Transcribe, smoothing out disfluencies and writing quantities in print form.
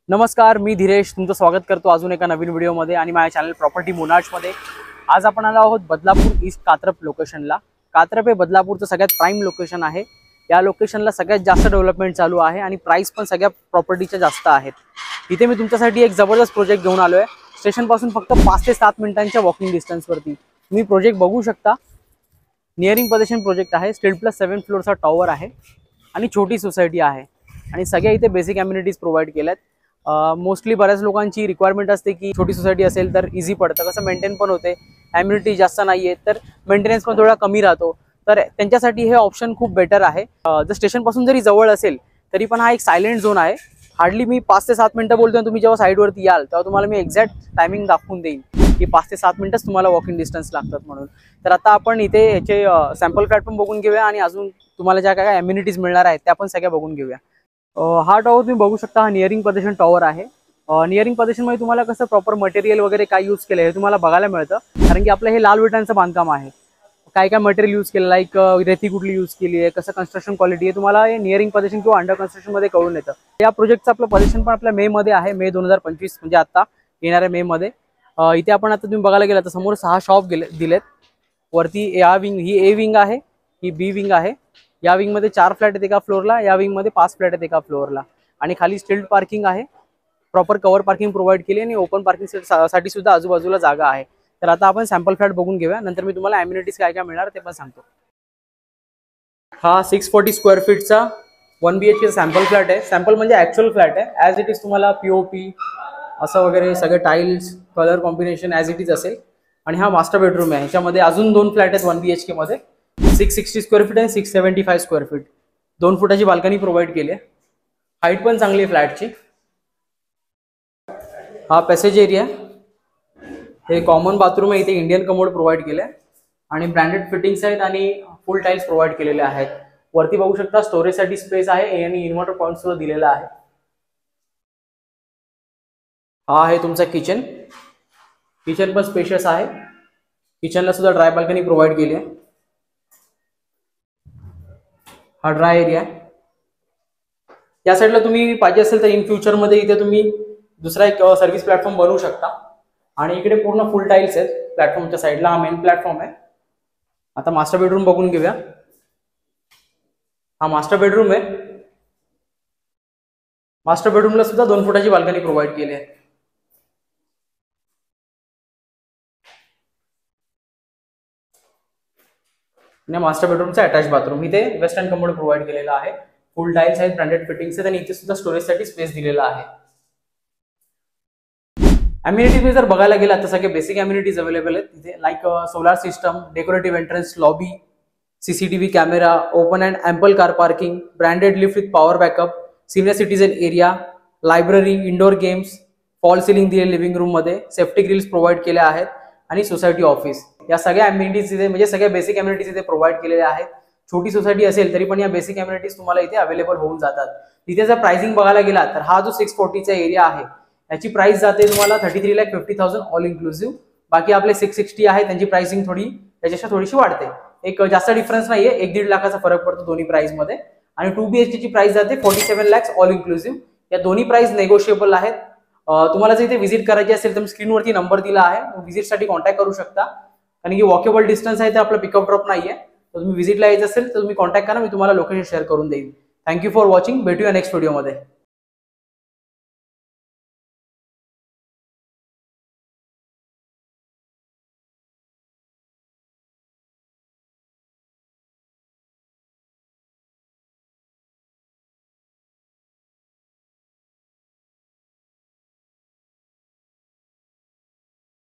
नमस्कार, मी धीरेश तुमचं स्वागत करतो अजून एका नवीन व्हिडिओमध्ये आणि माझ्या चॅनल प्रॉपर्टी मोनार्चमध्ये। आज आपण आलो आहोत बदलापूर ईस्ट कात्रप लोकेशनला। कात्रप हे बदलापूरचं सगळ्यात प्राईम लोकेशन आहे। या लोकेशनला सगळ्यात जास्त डेव्हलपमेंट चालू आहे आणि प्राइस पण सगळ्या प्रॉपर्टीच्या जास्त आहेत। इथे मी तुमच्यासाठी एक जबरदस्त प्रोजेक्ट घेऊन आलोय। स्टेशन पासून फक्त 5 ते 7 मिनिटांच्या वॉकिंग डिस्टन्सवरती तुम्ही प्रोजेक्ट बघू शकता। नियरिंग पोझिशन प्रोजेक्ट आहे। स्टेट+7 फ्लोअरचा टॉवर आहे आणि छोटी सोसायटी आहे आणि सगळ्या इथे बेसिक अम्युनिटीज प्रोव्हाइड केल्यात। मोस्टली बऱ्याच लोकांची रिक्वायरमेंट असते की छोटी सोसायटी असेल तर इझी पडतं, कसं मेंटेन पण होते, अम्युनिटी जास्त नाहीये तर मेंटेनन्स पण थोडा कमी राहतो, तर त्यांच्यासाठी हे ऑप्शन खूप बेटर आहे। जर स्टेशन पासून जरी जवळ असेल तरी पण हा एक सायलेंट झोन आहे। हार्डली मी 5 ते 7 मिनिटं बोलतोय। तुम्ही जेव्हा साईडवरती याल तेव्हा तुम्हाला मी एक्झॅक्ट टायमिंग दाखवून देईन की 5 ते 7 मिनिटच तुम्हाला वॉकिंग डिस्टन्स लागतात म्हणून। तर आता आपण इथे याचे सॅम्पल फ्लॅट पण बघून घेऊया आणि अजून तुम्हाला ज्या काय अम्युनिटीज मिळणार आहेत त्या पण सगळ्या बघून घेऊया। हा टॉवर तुम्ही बघू शकता, हा नियरिंग पोझिशन टॉवर आहे। नियरिंग पोझिशन मध्ये तुम्हाला कसं प्रॉपर मटेरियल वगैरे काय यूज केलं हे तुम्हाला बघायला मिळतं, कारण की आपलं हे लाल विटांचं बांधकाम आहे। काय काय मटेरियल यूज केलं, लाईक रेती कुठली यूज केली आहे, कसं कन्स्ट्रक्शन क्वालिटी आहे, तुम्हाला हे नियरिंग पोझिशन किंवा अंडर कन्स्ट्रक्शन मध्ये कळून येतं। या प्रोजेक्टचं आपलं पोझिशन पण आपल्या मे मध्ये आहे, मे 2025 म्हणजे आता येणाऱ्या मे मध्ये। इथे आपण आता तुम्ही बघायला गेला तर समोर 6 शॉप दिलेत। वरती या विंग ही ए विंग आहे, ही बी विंग आहे। या विंग मध्ये 4 फ्लॅट आहेत एका फ्लोअरला, या विंग मध्ये 5 फ्लॅट आहेत एका फ्लोअरला आणि खाली स्टिल्ड पार्किंग आहे। प्रॉपर कव्हर पार्किंग प्रोव्हाइड केली आणि ओपन पार्किंग साठी सुद्धा आजूबाजूला जागा आहे। तर आता आपण सॅम्पल फ्लॅट बघून घेऊया, नंतर मी तुम्हाला अम्युनिटीज काय काय मिळणार ते पण सांगतो। हा 640 स्क्वेअर फीटचा 1 BHK सॅम्पल फ्लॅट आहे। सॅम्पल म्हणजे ऍक्च्युअल फ्लॅट आहे। ॲज इट इज तुम्हाला पीओपी असं वगैरे सगळे tiles colour combination as it is असेल। आणि हा मास्टर बेडरूम आहे। ह्याच्यामध्ये अजून 2 फ्लॅट आहेत 1 BHK मध्ये, 660 स्क्वेअर फीट आणि 675 स्क्वेअर फीट। 2 फुटाची बाल्कनी प्रोव्हाइड केली आहे। हाईट पण चांगली आहे फ्लॅटची। हा पॅसेज एरिया, हे कॉमन बाथरूम आहे। इथे इंडियन कमोड प्रोव्हाइड केले आणि ब्रँडेड फिटिंग्स आहेत आणि फुल टाइल्स प्रोव्हाइड केलेले आहेत। वरती बघू शकता स्टोरेजसाठी स्पेस आहे आणि इन्व्हर्टर पॉइंट सुद्धा दिलेला आहे। हा आहे तुमचा किचन। किचन पण स्पेशियस आहे। किचनला सुद्धा ड्राय बाल्कनी प्रोव्हाइड केली आहे। हा ड्राय एरिया आहे। या साईडला तुम्ही पाहिजे असेल तर इन फ्युचर मध्ये इथे तुम्ही दुसरा एक सर्व्हिस प्लॅटफॉर्म बनवू शकता आणि इकडे पूर्ण फुल टाइल्स आहेत प्लॅटफॉर्मच्या साईडला। हा मेन प्लॅटफॉर्म आहे। आता मास्टर बेडरूम बघून घेऊया। हा मास्टर बेडरूम आहे। मास्टर बेडरूमला सुद्धा 2 फुटाची बाल्कनी प्रोव्हाइड केली आहे। आणि मास्टर बेडरूमचा अटॅच बाथरूम, इथे वेस्टर्न कमोड प्रोव्हाइड केलेला आहे। फुल टाइल्स आहेत, ब्रँडेड फिटिंग्स आहेत आणि इथे सुद्धा स्टोरेजसाठी स्पेस दिलेला आहे। अम्युनिटीज जर बघायला गेला तर सगळे बेसिक अम्युनिटीज अवेलेबल आहेत इथे, like solar system, decorative entrance, lobby, CCTV camera, open and ample car parking, branded lift with power backup, senior citizen area, library, indoor games, fall ceiling दिले लिव्हिंग रूम मध्ये, safety grills provide केल्या आहेत आणि society office. या सगळ्या amenities इथे म्हणजे सगळ्या बेसिक अम्युनिटीज इथे प्रोव्हाइड केलेल्या आहेत। छोटी सोसायटी असेल तरी पण या बेसिक अम्युनिटीज तुम्हाला इथे अवेलेबल होऊन जातात। इथे जर प्राइसिंग बघायला गेला तर हा जो 640चा एरिया आहे याची प्राइस जाते तुम्हाला 33,50,000 ऑल इन्क्लुसिव्ह। बाकी आपले 660 आहे त्यांची प्राइसिंग थोडी त्याच्याशी थोडीशी वाढते, एक जास्त डिफरन्स नाहीये, 1-1.5 लाखाचा फरक पडतो दोन्ही प्राइस मध्ये। आणि 2 BHK ची प्राइस जाते 47 लाख ऑल इन्क्लुसिव्ह। या दोन्ही प्राइस नेगोशिएबल आहेत। तुम्हाला जर इथे व्हिजिट करायची असेल तर मी स्क्रीनवरती नंबर दिला आहे, व्हिजिटसाठी कॉन्टॅक्ट करू शकता, कारण की वॉकेबल डिस्टन्स आहे तर आपलं पिकअप ड्रॉप नाहीये। तर तुम्ही व्हिजिटला यायचं असेल तर तुम्ही कॉन्टॅक्ट करा, मी तुम्हाला लोकेशन शेअर करून देईन। थँक्यू फॉर वॉचिंग, भेटूया नेक्स्ट व्हिडिओमध्ये।